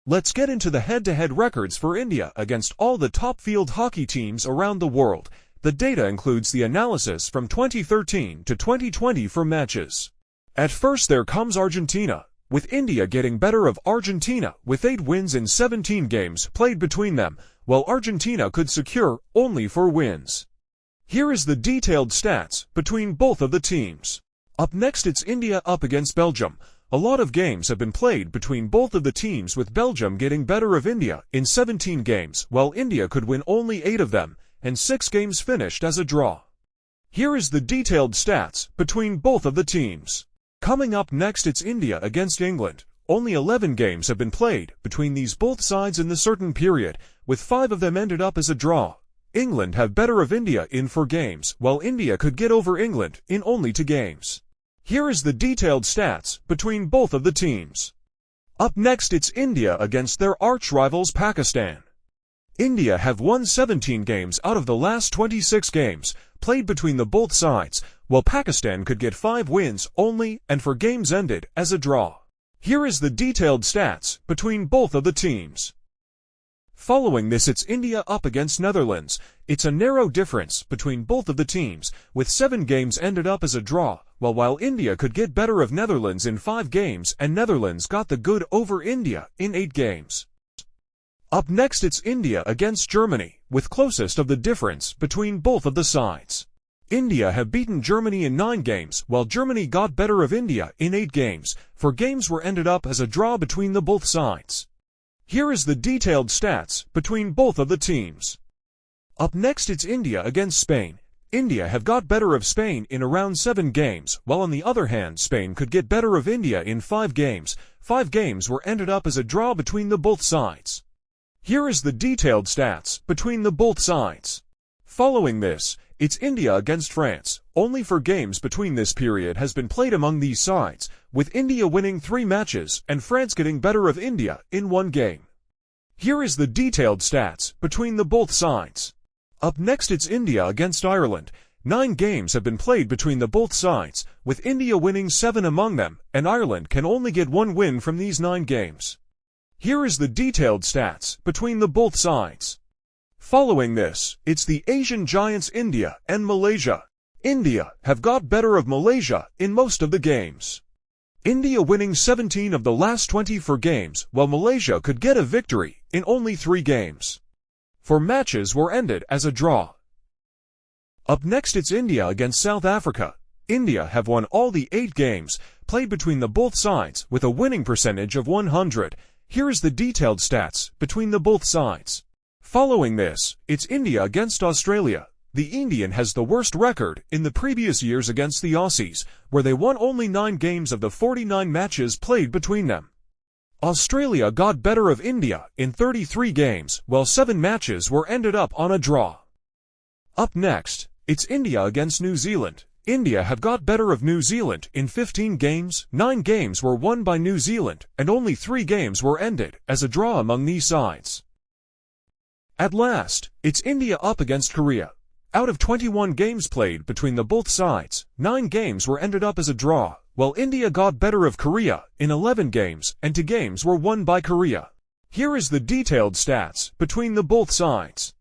Let's get into the head-to-head records for India against all the top field hockey teams around the world. The data includes the analysis from 2013 to 2020 for matches. At first there comes Argentina, with India getting better of Argentina with 8 wins in 17 games played between them, while Argentina could secure only 4 wins. Here is the detailed stats between both of the teams. Up next it's India up against Belgium. A lot of games have been played between both of the teams, with Belgium getting better of India in 17 games, while India could win only 8 of them, and 6 games finished as a draw. Here is the detailed stats between both of the teams. Coming up next it's India against England. Only 11 games have been played between these both sides in the certain period, with 5 of them ended up as a draw. England have better of India in 4 games, while India could get over England in only 2 games. Here is the detailed stats between both of the teams. Up next it's India against their arch-rivals Pakistan. India have won 17 games out of the last 26 games played between the both sides, while Pakistan could get 5 wins only and 4 games ended as a draw. Here is the detailed stats between both of the teams. Following this it's India up against Netherlands. It's a narrow difference between both of the teams, with 7 games ended up as a draw, while India could get better of Netherlands in 5 games and Netherlands got the good over India in 8 games. Up next it's India against Germany, with closest of the difference between both of the sides. India have beaten Germany in 9 games, while Germany got better of India in 8 games. 4 games were ended up as a draw between the both sides. Here is the detailed stats between both of the teams. Up next it's India against Spain. India have got better of Spain in around 7 games, while on the other hand Spain could get better of India in 5 games. 5 games were ended up as a draw between the both sides. Here is the detailed stats between the both sides. Following this, it's India against France. Only 4 games between this period has been played among these sides, with India winning 3 matches and France getting better of India in 1 game. Here is the detailed stats between the both sides. Up next it's India against Ireland. 9 games have been played between the both sides, with India winning 7 among them, and Ireland can only get 1 win from these 9 games. Here is the detailed stats between the both sides. Following this, it's the Asian giants India and Malaysia. India have got better of Malaysia in most of the games. India winning 17 of the last 24 games, while Malaysia could get a victory in only 3 games. 4 matches were ended as a draw. Up next it's India against South Africa. India have won all the 8 games played between the both sides with a winning percentage of 100. Here is the detailed stats between the both sides. Following this, it's India against Australia. The Indian has the worst record in the previous years against the Aussies, where they won only 9 games of the 49 matches played between them. Australia got better of India in 33 games, while 7 matches were ended up on a draw. Up next, it's India against New Zealand. India have got better of New Zealand in 15 games. 9 games were won by New Zealand, and only 3 games were ended as a draw among these sides. At last, it's India up against Korea. Out of 21 games played between the both sides, 9 games were ended up as a draw, while India got better of Korea in 11 games, and 2 games were won by Korea. Here is the detailed stats between the both sides.